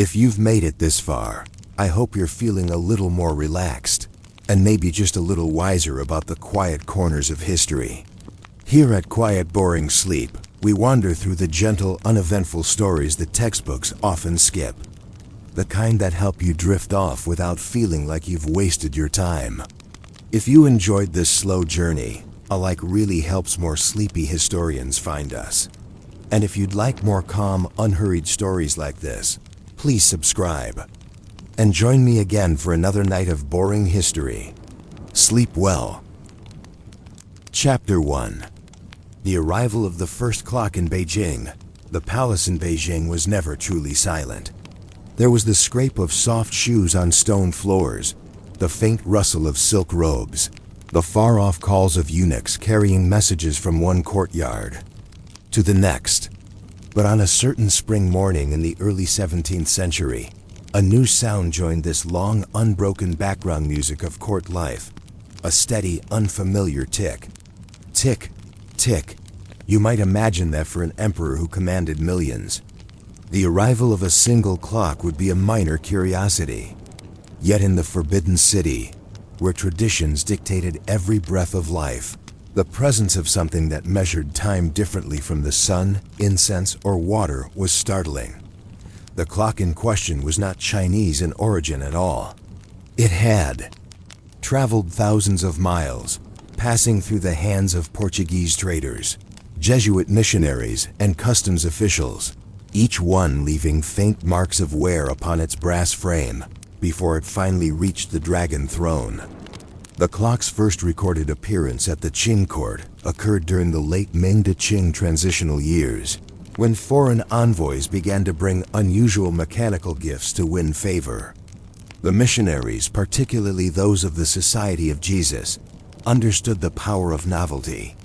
If you've made it this far, I hope you're feeling a little more relaxed, and maybe just a little wiser about the quiet corners of history. Here at Quiet Boring Sleep, we wander through the gentle, uneventful stories that textbooks often skip. The kind that help you drift off without feeling like you've wasted your time. If you enjoyed this slow journey, a like really helps more sleepy historians find us. And if you'd like more calm, unhurried stories like this, please subscribe. And join me again for another night of boring history. Sleep well. Chapter 1. The arrival of the first clock in Beijing. The palace in Beijing was never truly silent. There was the scrape of soft shoes on stone floors, the faint rustle of silk robes, the far-off calls of eunuchs carrying messages from one courtyard to the next. But on a certain spring morning in the early 17th century, a new sound joined this long, unbroken background music of court life. A steady, unfamiliar tick. Tick, tick. You might imagine that for an emperor who commanded millions. The arrival of a single clock would be a minor curiosity. Yet in the Forbidden City, where traditions dictated every breath of life, the presence of something that measured time differently from the sun, incense, or water was startling. The clock in question was not Chinese in origin at all. It had traveled thousands of miles, passing through the hands of Portuguese traders, Jesuit missionaries, and customs officials, each one leaving faint marks of wear upon its brass frame before it finally reached the Dragon Throne. The clock's first recorded appearance at the Qing court occurred during the late Ming to Qing transitional years, when foreign envoys began to bring unusual mechanical gifts to win favor. The missionaries, particularly those of the Society of Jesus, understood the power of novelty.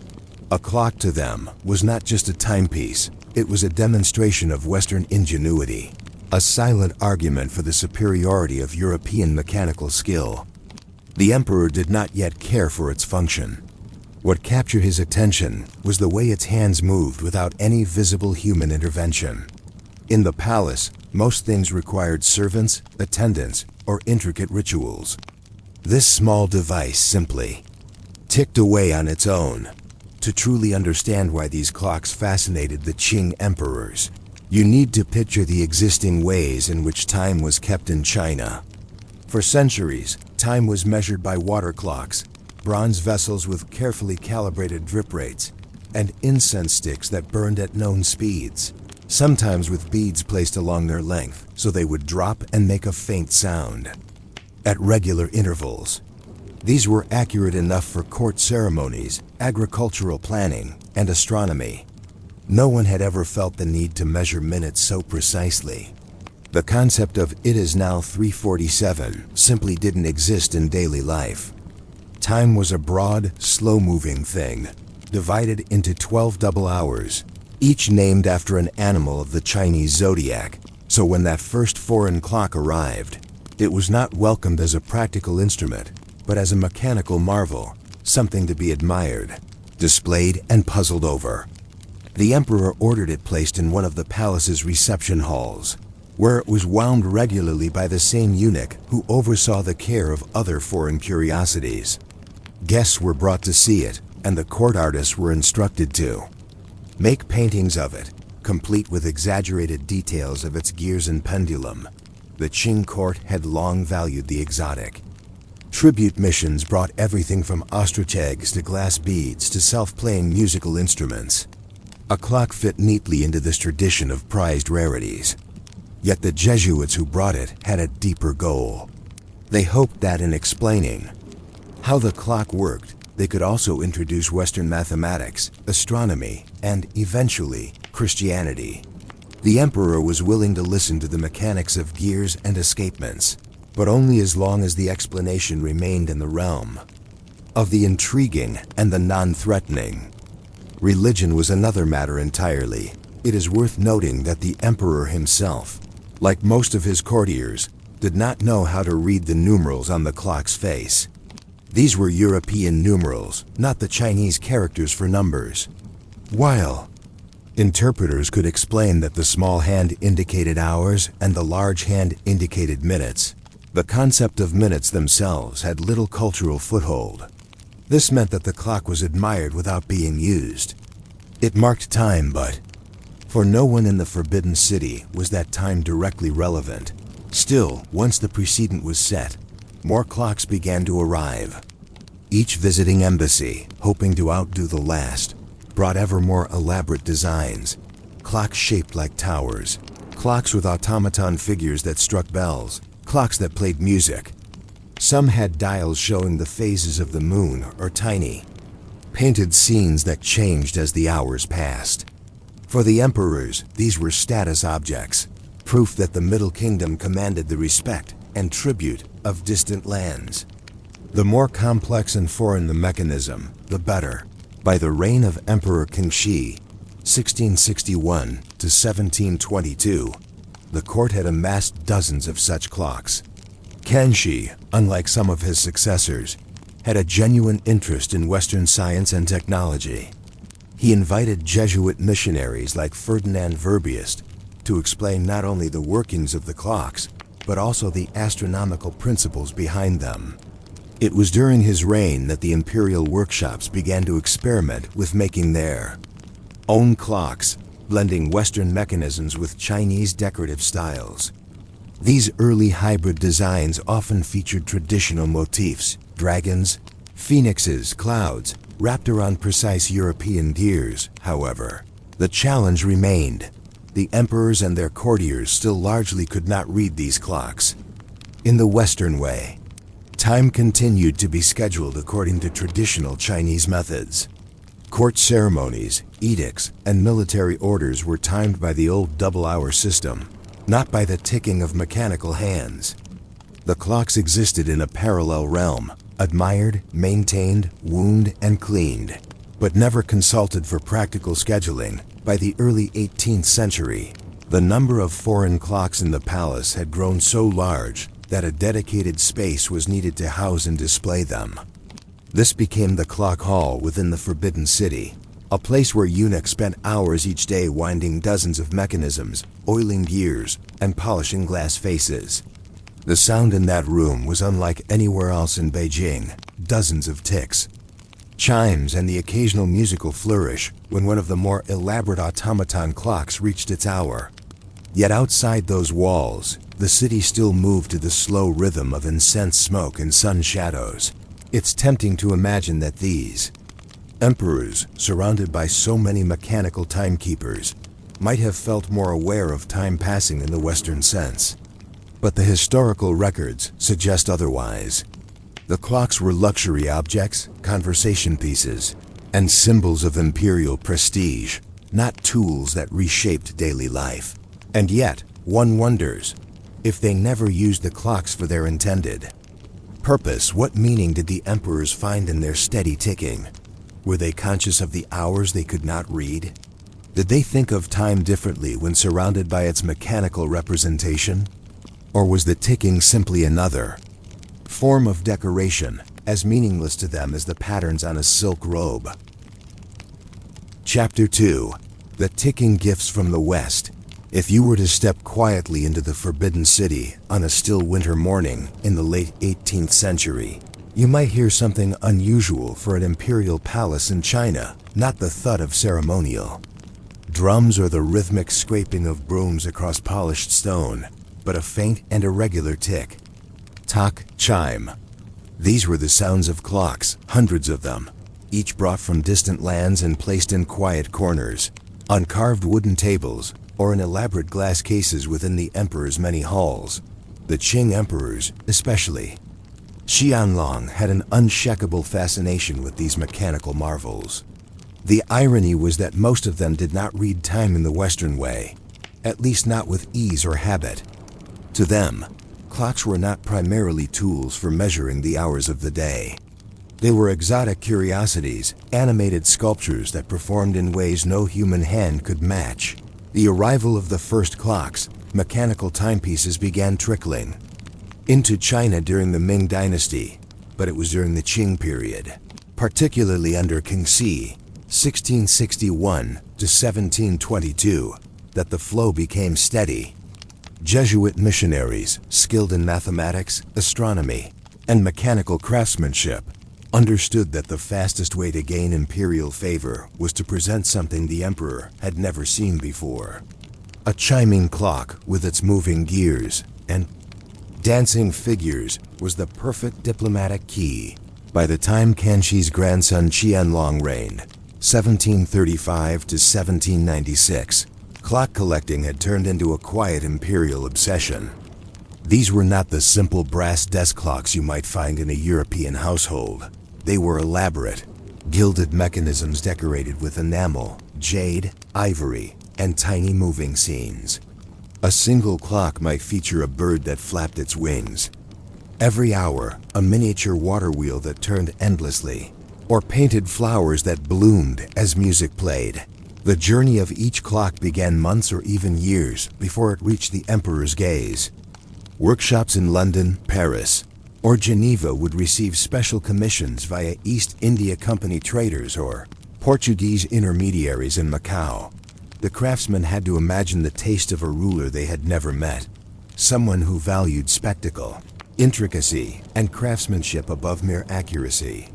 A clock to them was not just a timepiece, it was a demonstration of Western ingenuity, a silent argument for the superiority of European mechanical skill. The emperor did not yet care for its function. What captured his attention was the way its hands moved without any visible human intervention. In the palace, most things required servants, attendants, or intricate rituals. This small device simply ticked away on its own. To truly understand why these clocks fascinated the Qing emperors, you need to picture the existing ways in which time was kept in China. For centuries, time was measured by water clocks, bronze vessels with carefully calibrated drip rates, and incense sticks that burned at known speeds, sometimes with beads placed along their length so they would drop and make a faint sound at regular intervals. These were accurate enough for court ceremonies, agricultural planning, and astronomy. No one had ever felt the need to measure minutes so precisely. The concept of "it is now 3:47" simply didn't exist in daily life. Time was a broad, slow-moving thing, divided into 12 double hours, each named after an animal of the Chinese zodiac. So when that first foreign clock arrived, it was not welcomed as a practical instrument, but as a mechanical marvel, something to be admired, displayed, and puzzled over. The emperor ordered it placed in one of the palace's reception halls, where it was wound regularly by the same eunuch who oversaw the care of other foreign curiosities. Guests were brought to see it, and the court artists were instructed to make paintings of it, complete with exaggerated details of its gears and pendulum. The Qing court had long valued the exotic. Tribute missions brought everything from ostrich eggs to glass beads to self-playing musical instruments. A clock fit neatly into this tradition of prized rarities. Yet the Jesuits who brought it had a deeper goal. They hoped that in explaining how the clock worked, they could also introduce Western mathematics, astronomy, and, eventually, Christianity. The emperor was willing to listen to the mechanics of gears and escapements, but only as long as the explanation remained in the realm of the intriguing and the non-threatening. Religion was another matter entirely. It is worth noting that the emperor himself, like most of his courtiers, did not know how to read the numerals on the clock's face. These were European numerals, not the Chinese characters for numbers. While Interpreters could explain that the small hand indicated hours and the large hand indicated minutes. The concept of minutes themselves had little cultural foothold. This meant that the clock was admired without being used. It marked time, but for no one in the Forbidden City was that time directly relevant. Still, once the precedent was set, more clocks began to arrive. Each visiting embassy, hoping to outdo the last, brought ever more elaborate designs. Clocks shaped like towers, clocks with automaton figures that struck bells, clocks that played music. Some had dials showing the phases of the moon or tiny, painted scenes that changed as the hours passed. For the emperors, these were status objects, proof that the Middle Kingdom commanded the respect and tribute of distant lands. The more complex and foreign the mechanism, the better. By the reign of Emperor Kangxi, 1661 to 1722, the court had amassed dozens of such clocks. Kangxi, unlike some of his successors, had a genuine interest in Western science and technology. He invited Jesuit missionaries like Ferdinand Verbiest to explain not only the workings of the clocks, but also the astronomical principles behind them. It was during his reign that the imperial workshops began to experiment with making their own clocks, blending Western mechanisms with Chinese decorative styles. These early hybrid designs often featured traditional motifs, dragons, phoenixes, clouds, wrapped around precise European gears. However, the challenge remained. The emperors and their courtiers still largely could not read these clocks. In the Western way, time continued to be scheduled according to traditional Chinese methods. Court ceremonies, edicts, and military orders were timed by the old double-hour system, not by the ticking of mechanical hands. The clocks existed in a parallel realm, admired, maintained, wound, and cleaned, but never consulted for practical scheduling. By the early 18th century, the number of foreign clocks in the palace had grown so large that a dedicated space was needed to house and display them. This became the clock hall within the Forbidden City, a place where eunuchs spent hours each day winding dozens of mechanisms, oiling gears, and polishing glass faces. The sound in that room was unlike anywhere else in Beijing. Dozens of ticks, chimes, and the occasional musical flourish when one of the more elaborate automaton clocks reached its hour. Yet outside those walls, the city still moved to the slow rhythm of incense smoke and sun shadows. It's tempting to imagine that these emperors, surrounded by so many mechanical timekeepers, might have felt more aware of time passing in the Western sense. But the historical records suggest otherwise. The clocks were luxury objects, conversation pieces, and symbols of imperial prestige, not tools that reshaped daily life. And yet, one wonders, if they never used the clocks for their intended purpose, what meaning did the emperors find in their steady ticking? Were they conscious of the hours they could not read? Did they think of time differently when surrounded by its mechanical representation? Or was the ticking simply another form of decoration, as meaningless to them as the patterns on a silk robe? Chapter 2. The Ticking Gifts from the West. If you were to step quietly into the Forbidden City on a still winter morning in the late 18th century, you might hear something unusual for an imperial palace in China, not the thud of ceremonial drums or the rhythmic scraping of brooms across polished stone, but a faint and irregular tick. Tock, chime. These were the sounds of clocks, hundreds of them, each brought from distant lands and placed in quiet corners, on carved wooden tables, or in elaborate glass cases within the emperor's many halls. The Qing emperors, especially Qianlong, had an unshakable fascination with these mechanical marvels. The irony was that most of them did not read time in the Western way, at least not with ease or habit. To them, clocks were not primarily tools for measuring the hours of the day. They were exotic curiosities, animated sculptures that performed in ways no human hand could match. The arrival of the first clocks, mechanical timepieces, began trickling into China during the Ming Dynasty, but it was during the Qing period, particularly under Kangxi, 1661 to 1722 that the flow became steady. Jesuit missionaries, skilled in mathematics, astronomy, and mechanical craftsmanship, understood that the fastest way to gain imperial favor was to present something the emperor had never seen before. A chiming clock with its moving gears and dancing figures was the perfect diplomatic key. By the time Kangxi's grandson Qianlong reigned, 1735 to 1796, clock collecting had turned into a quiet imperial obsession. These were not the simple brass desk clocks you might find in a European household. They were elaborate, gilded mechanisms decorated with enamel, jade, ivory, and tiny moving scenes. A single clock might feature a bird that flapped its wings. Every hour, a miniature water wheel that turned endlessly, or painted flowers that bloomed as music played. The journey of each clock began months or even years before it reached the emperor's gaze. Workshops in London, Paris, or Geneva would receive special commissions via East India Company traders or Portuguese intermediaries in Macau. The craftsmen had to imagine the taste of a ruler they had never met, someone who valued spectacle, intricacy, and craftsmanship above mere accuracy.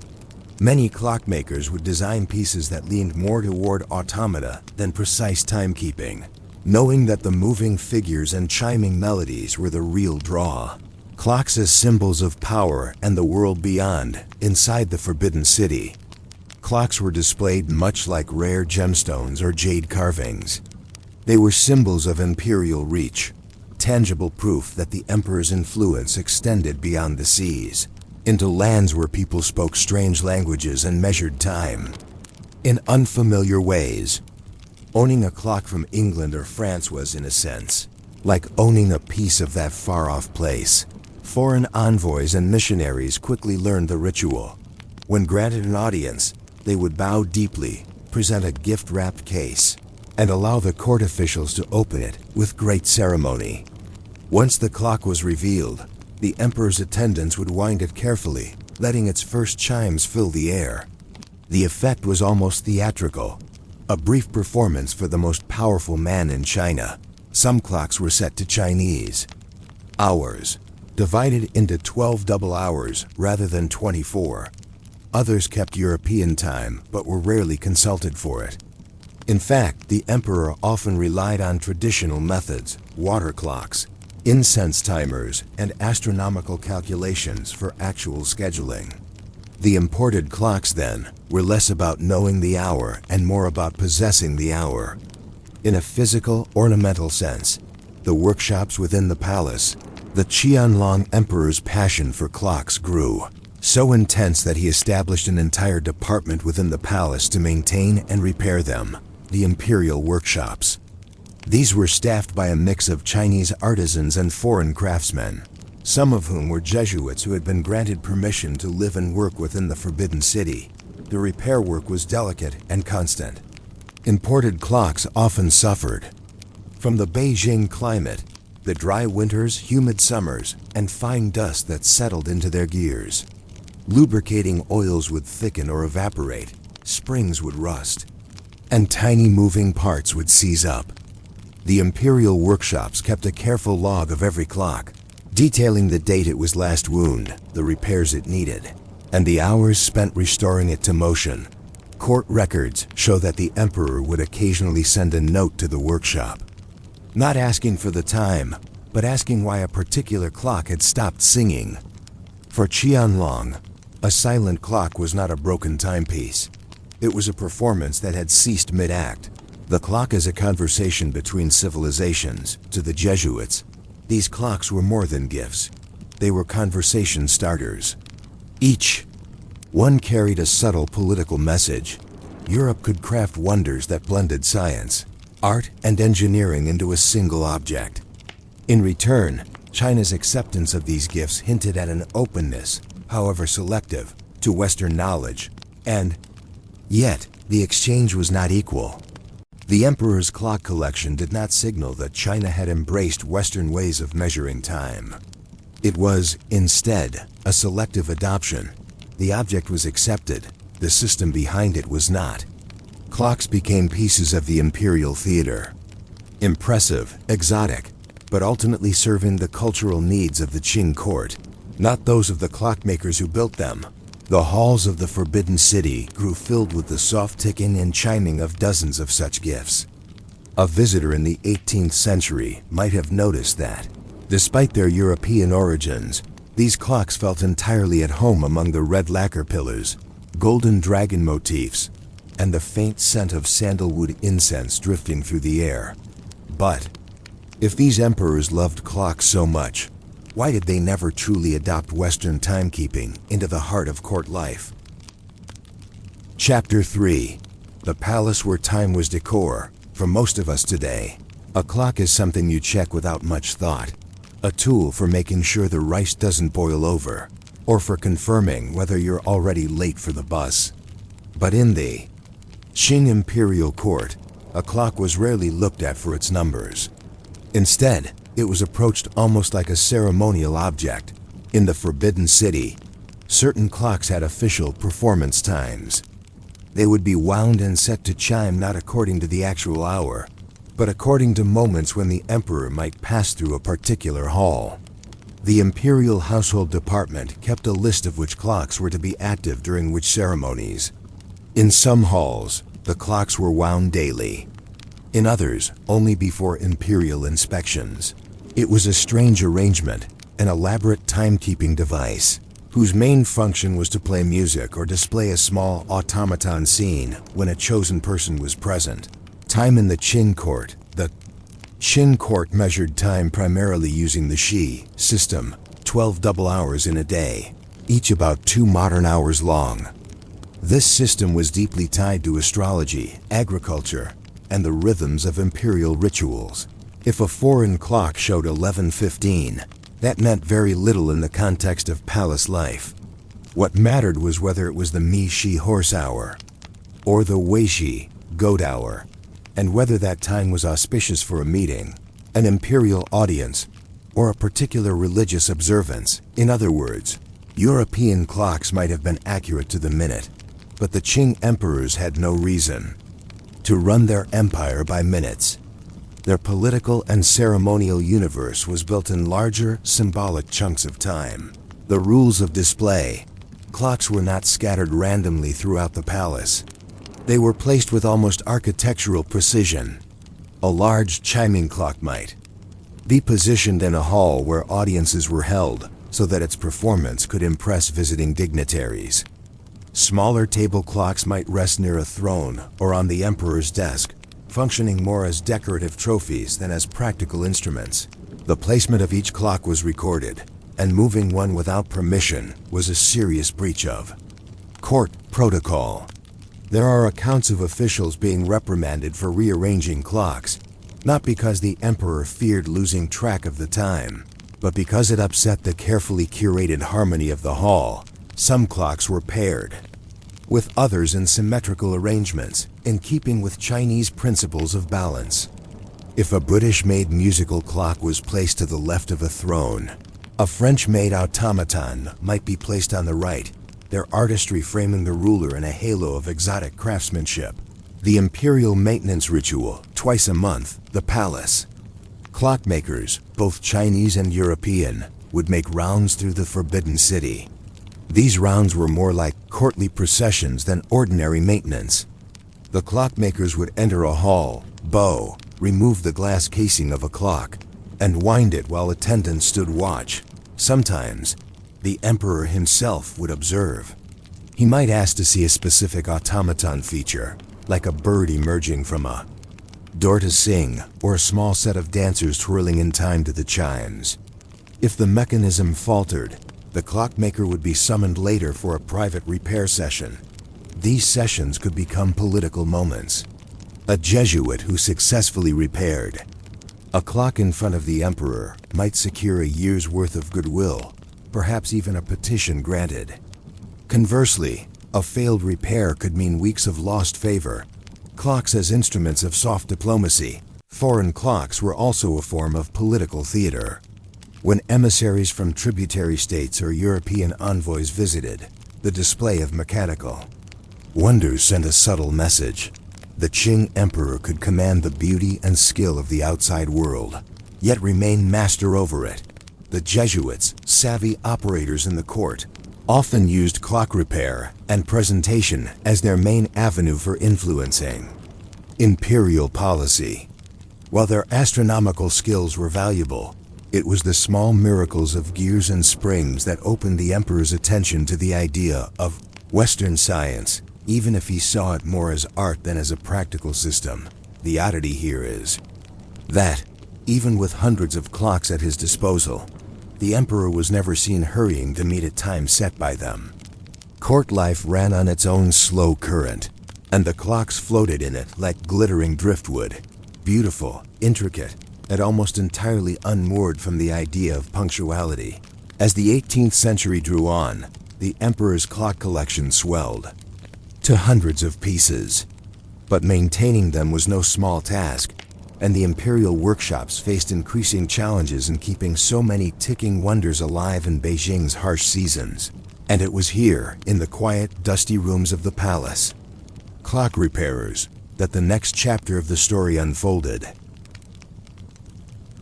Many clockmakers would design pieces that leaned more toward automata than precise timekeeping, knowing that the moving figures and chiming melodies were the real draw. Clocks as symbols of power and the world beyond, inside the Forbidden City. Clocks were displayed much like rare gemstones or jade carvings. They were symbols of imperial reach, tangible proof that the emperor's influence extended beyond the seas, into lands where people spoke strange languages and measured time in unfamiliar ways. Owning a clock from England or France was, in a sense, like owning a piece of that far-off place. Foreign envoys and missionaries quickly learned the ritual. When granted an audience, they would bow deeply, present a gift-wrapped case, and allow the court officials to open it with great ceremony. Once the clock was revealed, the emperor's attendants would wind it carefully, letting its first chimes fill the air. The effect was almost theatrical, a brief performance for the most powerful man in China. Some clocks were set to Chinese hours, divided into 12 double hours rather than 24. Others kept European time, but were rarely consulted for it. In fact, the emperor often relied on traditional methods, water clocks, incense timers, and astronomical calculations for actual scheduling. The imported clocks, then, were less about knowing the hour and more about possessing the hour. In a physical, ornamental sense, the workshops within the palace, the Qianlong emperor's passion for clocks grew, so intense that he established an entire department within the palace to maintain and repair them, the imperial workshops. These were staffed by a mix of Chinese artisans and foreign craftsmen, some of whom were Jesuits who had been granted permission to live and work within the Forbidden City. The repair work was delicate and constant. Imported clocks often suffered from the Beijing climate, the dry winters, humid summers, and fine dust that settled into their gears. Lubricating oils would thicken or evaporate, springs would rust, and tiny moving parts would seize up. The imperial workshops kept a careful log of every clock, detailing the date it was last wound, the repairs it needed, and the hours spent restoring it to motion. Court records show that the emperor would occasionally send a note to the workshop, not asking for the time, but asking why a particular clock had stopped singing. For Qianlong, a silent clock was not a broken timepiece. It was a performance that had ceased mid-act. The clock is a conversation between civilizations. To the Jesuits, these clocks were more than gifts. They were conversation starters. Each one carried a subtle political message. Europe could craft wonders that blended science, art, and engineering into a single object. In return, China's acceptance of these gifts hinted at an openness, however selective, to Western knowledge, and yet the exchange was not equal. The emperor's clock collection did not signal that China had embraced Western ways of measuring time. It was, instead, a selective adoption. The object was accepted, the system behind it was not. Clocks became pieces of the imperial theater. Impressive, exotic, but ultimately serving the cultural needs of the Qing court, not those of the clockmakers who built them. The halls of the Forbidden City grew filled with the soft ticking and chiming of dozens of such gifts. A visitor in the 18th century might have noticed that, despite their European origins, these clocks felt entirely at home among the red lacquer pillars, golden dragon motifs, and the faint scent of sandalwood incense drifting through the air. But, if these emperors loved clocks so much, why did they never truly adopt Western timekeeping into the heart of court life? Chapter 3. The Palace Where Time Was Decor. For most of us today, a clock is something you check without much thought. A tool for making sure the rice doesn't boil over, or for confirming whether you're already late for the bus. But in the Qing Imperial Court, a clock was rarely looked at for its numbers. Instead, it was approached almost like a ceremonial object. In the Forbidden City, certain clocks had official performance times. They would be wound and set to chime not according to the actual hour, but according to moments when the emperor might pass through a particular hall. The Imperial Household Department kept a list of which clocks were to be active during which ceremonies. In some halls, the clocks were wound daily. In others, only before imperial inspections. It was a strange arrangement, an elaborate timekeeping device, whose main function was to play music or display a small automaton scene when a chosen person was present. Time in the Qin court. The Qin court measured time primarily using the Shi system, 12 double hours in a day, each about 2 modern hours long. This system was deeply tied to astrology, agriculture, and the rhythms of imperial rituals. If a foreign clock showed 11:15, that meant very little in the context of palace life. What mattered was whether it was the Mi-Shi horse hour, or the Wei-Shi goat hour, and whether that time was auspicious for a meeting, an imperial audience, or a particular religious observance. In other words, European clocks might have been accurate to the minute, but the Qing emperors had no reason to run their empire by minutes. Their political and ceremonial universe was built in larger, symbolic chunks of time. The rules of display. Clocks were not scattered randomly throughout the palace. They were placed with almost architectural precision. A large chiming clock might be positioned in a hall where audiences were held so that its performance could impress visiting dignitaries. Smaller table clocks might rest near a throne or on the emperor's desk, functioning more as decorative trophies than as practical instruments. The placement of each clock was recorded, and moving one without permission was a serious breach of court protocol. There are accounts of officials being reprimanded for rearranging clocks, not because the emperor feared losing track of the time, but because it upset the carefully curated harmony of the hall. Some clocks were paired with others in symmetrical arrangements, in keeping with Chinese principles of balance. If a British-made musical clock was placed to the left of a throne, a French-made automaton might be placed on the right, their artistry framing the ruler in a halo of exotic craftsmanship. The imperial maintenance ritual, twice a month, the palace. Clockmakers, both Chinese and European, would make rounds through the Forbidden City. These rounds were more like courtly processions than ordinary maintenance. The clockmakers would enter a hall, bow, remove the glass casing of a clock, and wind it while attendants stood watch. Sometimes, the emperor himself would observe. He might ask to see a specific automaton feature, like a bird emerging from a door to sing, or a small set of dancers twirling in time to the chimes. If the mechanism faltered, the clockmaker would be summoned later for a private repair session. These sessions could become political moments. A Jesuit who successfully repaired a clock in front of the emperor might secure a year's worth of goodwill, perhaps even a petition granted. Conversely, a failed repair could mean weeks of lost favor. Clocks as instruments of soft diplomacy. Foreign clocks were also a form of political theater. When emissaries from tributary states or European envoys visited, the display of mechanical wonders sent a subtle message. The Qing emperor could command the beauty and skill of the outside world, yet remain master over it. The Jesuits, savvy operators in the court, often used clock repair and presentation as their main avenue for influencing imperial policy. While their astronomical skills were valuable, it was the small miracles of gears and springs that opened the emperor's attention to the idea of Western science, even if he saw it more as art than as a practical system. The oddity here is that, even with hundreds of clocks at his disposal, the emperor was never seen hurrying to meet a time set by them. Court life ran on its own slow current, and the clocks floated in it like glittering driftwood, beautiful, intricate, and almost entirely unmoored from the idea of punctuality. As the 18th century drew on, the emperor's clock collection swelled to hundreds of pieces. But maintaining them was no small task, and the imperial workshops faced increasing challenges in keeping so many ticking wonders alive in Beijing's harsh seasons. And it was here, in the quiet, dusty rooms of the palace, clock repairers, that the next chapter of the story unfolded.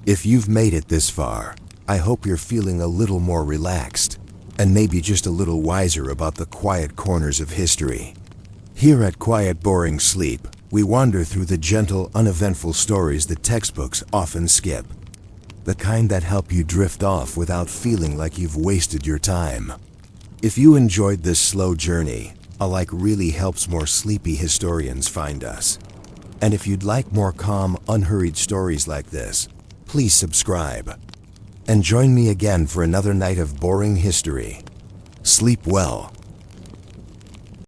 If you've made it this far, I hope you're feeling a little more relaxed, and maybe just a little wiser about the quiet corners of history. Here at Quiet Boring Sleep, we wander through the gentle, uneventful stories that textbooks often skip. The kind that help you drift off without feeling like you've wasted your time. If you enjoyed this slow journey, a like really helps more sleepy historians find us. And if you'd like more calm, unhurried stories like this, please subscribe. And join me again for another night of boring history. Sleep well.